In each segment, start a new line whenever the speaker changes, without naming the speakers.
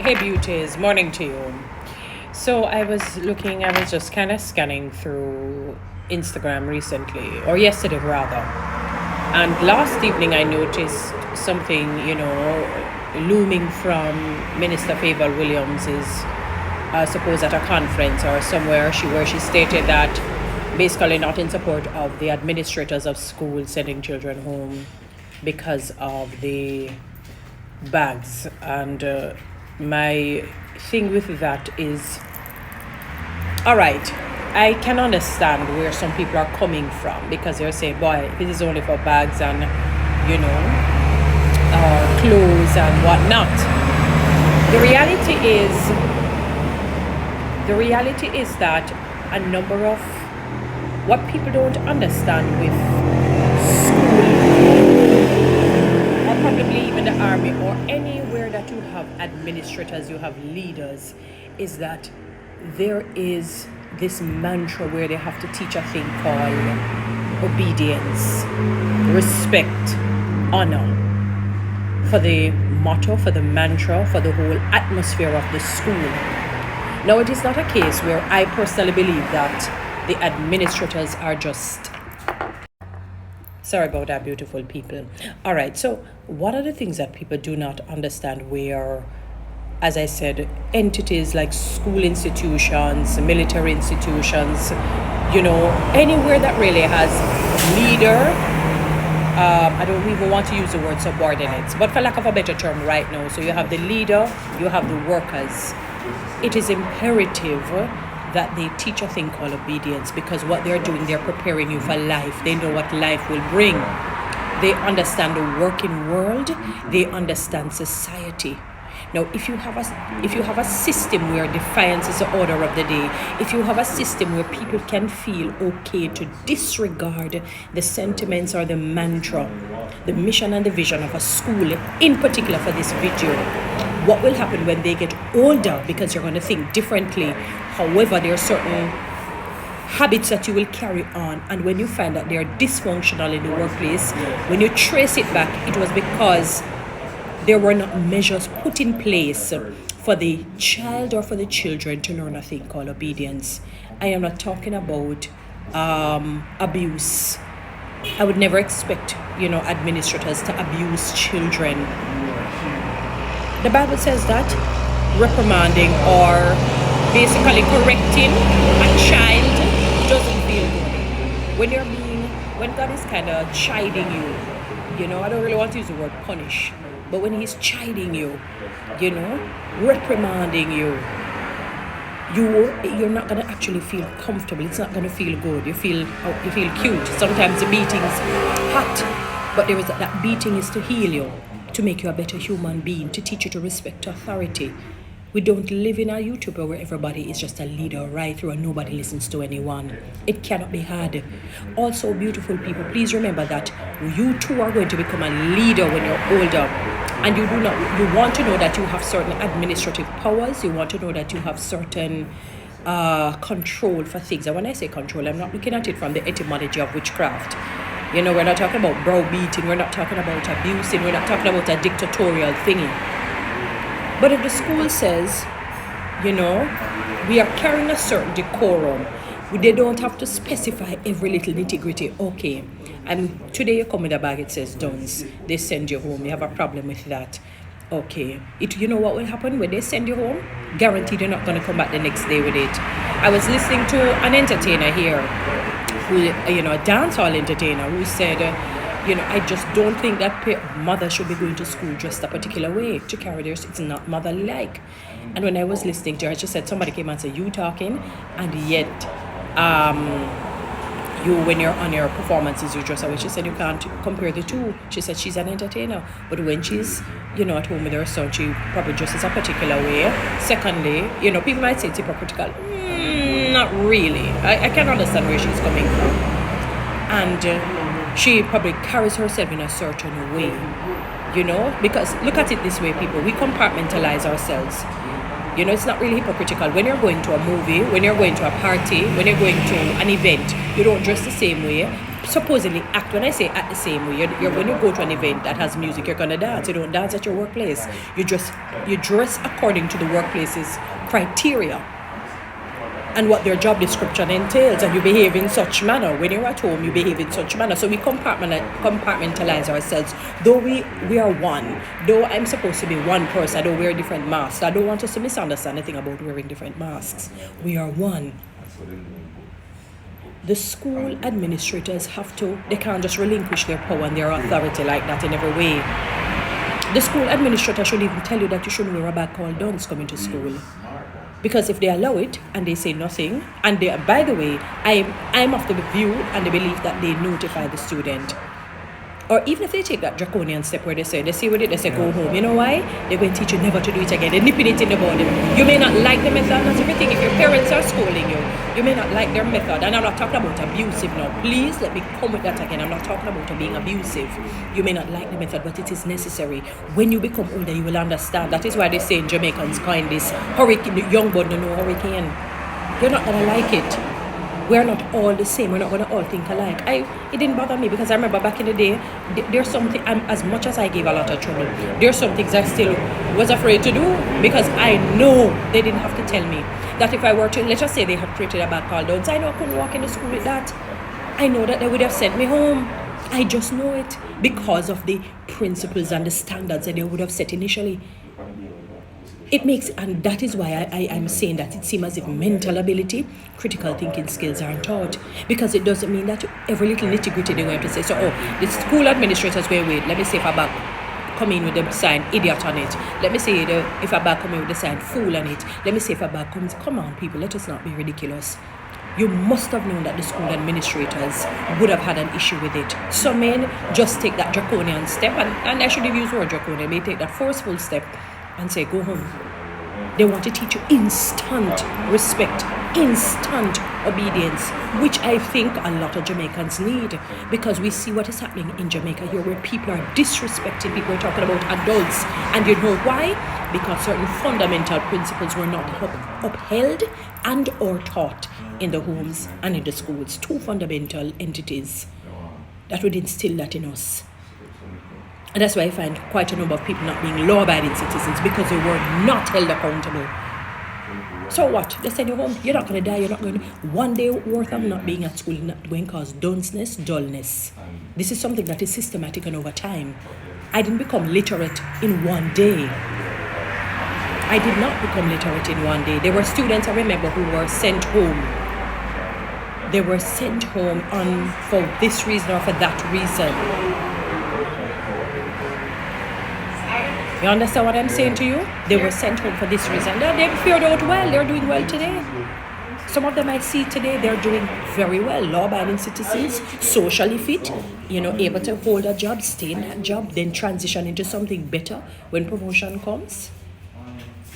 Hey beauties, morning to you. So I was just kind of scanning through Instagram recently, or yesterday rather. And last evening I noticed something, looming from Minister Fayval Williams is, I suppose at a conference or somewhere where she stated that basically not in support of the administrators of schools sending children home because of the bags. And my thing with that is, all right, I can understand where some people are coming from, because they're saying, boy, this is only for bags and clothes and whatnot. The reality is that a number of what people don't understand with school, or probably even the army, or anywhere that you have administrators, you have leaders, is that there is this mantra where they have to teach a thing called obedience, respect, honor, for the motto, for the mantra, for the whole atmosphere of the school. Now, it is not a case where I personally believe that the administrators are just... Sorry about that, beautiful people. All right, so what are the things that people do not understand where, as I said, entities like school institutions, military institutions, anywhere that really has leader, I don't even want to use the word subordinates, but for lack of a better term right now, so you have the leader, you have the workers. It is imperative that they teach a thing called obedience, because what they're doing, they're preparing you for life. They know what life will bring. They understand the working world. They understand society. Now, if you have a system where defiance is the order of the day, if you have a system where people can feel okay to disregard the sentiments or the mantra, the mission and the vision of a school, in particular for this video, what will happen when they get older? Because you're going to think differently. However, there are certain habits that you will carry on, and when you find that they are dysfunctional in the workplace, when you trace it back, it was because there were not measures put in place for the child or for the children to learn a thing called obedience. I am not talking about abuse. I would never expect, administrators to abuse children. The Bible says that reprimanding or basically correcting a child doesn't feel good. When God is kind of chiding you, I don't really want to use the word punish, but when he's chiding you, reprimanding you, you're not going to actually feel comfortable. It's not going to feel good. You feel cute. Sometimes the beating's hot, but that beating is to heal you, to make you a better human being, to teach you to respect authority. We don't live in a utopia where everybody is just a leader right through and nobody listens to anyone. It cannot be had. Also, beautiful people, please remember that you too are going to become a leader when you're older. And you want to know that you have certain administrative powers. You want to know that you have certain control for things. And when I say control, I'm not looking at it from the etymology of witchcraft. We're not talking about browbeating. We're not talking about abusing. We're not talking about a dictatorial thingy. But if the school says, we are carrying a certain decorum, they don't have to specify every little nitty-gritty. Okay, and today you come with a bag, it says DUNCE. They send you home. You have a problem with that. Okay, you know what will happen when they send you home? Guaranteed you're not going to come back the next day with it. I was listening to an entertainer here, who, a dancehall entertainer, who said, I just don't think that mother should be going to school dressed a particular way to carry theirs. It's not motherly-like. And when I was listening to her, she said, somebody came and said, you talking, and yet when you're on your performances, you dress away. She said, you can't compare the two. She said she's an entertainer, but when she's, at home with her son, she probably dresses a particular way. Secondly, people might say it's hypocritical. Not really. I can understand where she's coming from. And she probably carries herself in a certain way, because look at it this way, people, we compartmentalize ourselves. It's not really hypocritical. When you're going to a movie, when you're going to a party, when you're going to an event, you don't dress the same way. supposedly act. When I say act the same way, when you go to an event that has music, you're gonna dance. You don't dance at your workplace. You dress according to the workplace's criteria and what their job description entails, and you behave in such manner. When you're at home, you behave in such manner. So we compartmentalize ourselves. Though we are one, though I'm supposed to be one person, I don't wear different masks. I don't want us to misunderstand anything about wearing different masks. We are one. The school administrators they can't just relinquish their power and their authority like that in every way. The school administrator should even tell you that you shouldn't wear a bag called DUNCE coming to school. Because if they allow it and they say nothing, and by the way, I'm of the view and the belief that they notify the student. Or even if they take that draconian step where they see with it, they say go home. You know why? They're going to teach you never to do it again. They're nipping it in the body. You may not like the method, that's everything. If your parents are scolding you, you may not like their method. And I'm not talking about abusive now. Please let me come with that again. I'm not talking about being abusive. You may not like the method, but it is necessary. When you become older, you will understand. That is why they say in Jamaicans coin this hurricane, young but no hurricane. You're not going to like it. We're not all the same. We're not going to all think alike. It didn't bother me because I remember back in the day, there's something, as much as I gave a lot of trouble, there's some things I still was afraid to do because I know they didn't have to tell me that if I were to, let's just say they had created a bag called DUNCE, I know I couldn't walk into school with that. I know that they would have sent me home. I just know it because of the principles and the standards that they would have set initially. It makes, and that is why I'm saying that it seems as if mental ability, critical thinking skills aren't taught. Because it doesn't mean that every little nitty-gritty they're going to say, so, the school administrators will wait. Let me see if a bag come in with the sign idiot on it. Let me see if a bag come in with the sign fool on it. Let me see if a bag comes. Come on, people, let us not be ridiculous. You must have known that the school administrators would have had an issue with it. Some men just take that draconian step, and I should have used the word draconian, they take that forceful step and say, go home. They want to teach you instant respect, instant obedience, which I think a lot of Jamaicans need, because we see what is happening in Jamaica here where people are disrespecting people. We're talking about adults. And you know why? Because certain fundamental principles were not upheld and or taught in the homes and in the schools. Two fundamental entities that would instill that in us. And that's why I find quite a number of people not being law-abiding citizens because they were not held accountable. So what? They send you home. You're not going to die. You're not going to... One day worth of not being at school not going to cause dunceness, dullness. This is something that is systematic and over time. I didn't become literate in one day. I did not become literate in one day. There were students, I remember, who were sent home. They were sent home for this reason or for that reason. You understand what I'm saying to you? They were sent home for this reason. They fared out well. They're doing well today. Some of them I see today, they're doing very well. Law-abiding citizens, socially fit, able to hold a job, stay in that job, then transition into something better when promotion comes.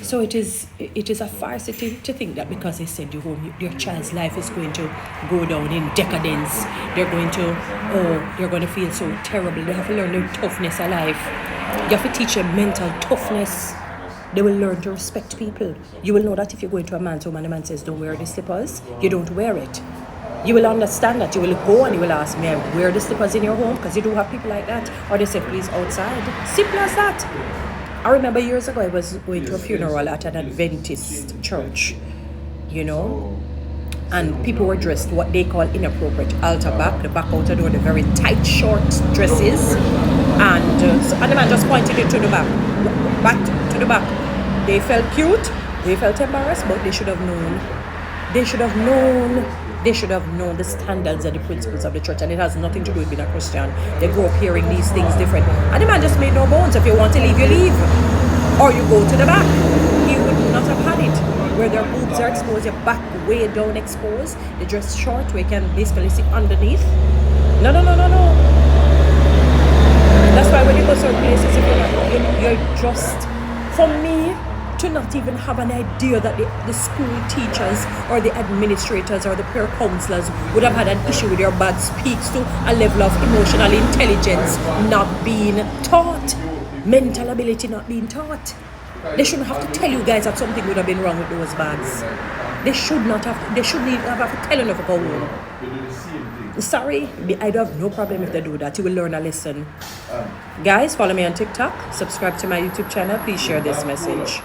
So it is a farce to think that because they send you home, your child's life is going to go down in decadence. They're going to feel so terrible. They have to learn the toughness of life. You have to teach them mental toughness. They will learn to respect people. You will know that if you go into a man's home and the man says, don't wear the slippers, you don't wear it. You will understand that. You will go and you will ask, may I wear the slippers in your home? Because you do have people like that. Or they say, please, outside. Simple as that. I remember years ago I was going to a funeral at an Adventist church, and people were dressed what they call inappropriate. Altar back, the back outer door, the very tight short dresses, and the man just pointed it to the back to the back. They felt cute, they felt embarrassed, but they should have known. They should have known the standards and the principles of the church, and it has nothing to do with being a Christian. They grow up hearing these things different. And the man just made no bones. If you want to leave, you leave. Or you go to the back. He would not have had it. Where their boobs are exposed, your back way down exposed. They dress short where you can basically see underneath. No. That's why when you go to certain places, if you're just, for me, to not even have an idea that the school teachers or the administrators or the prayer counselors would have had an issue with your bag speaks to a level of emotional intelligence not being taught, mental ability not being taught. They shouldn't have to tell you guys that something would have been wrong with those bags. They should not have. They shouldn't even have to tell enough to go home.
They do the same thing.
Sorry, I don't have no problem if they do that. You will learn a lesson. Guys, follow me on TikTok. Subscribe to my YouTube channel. Please share this message.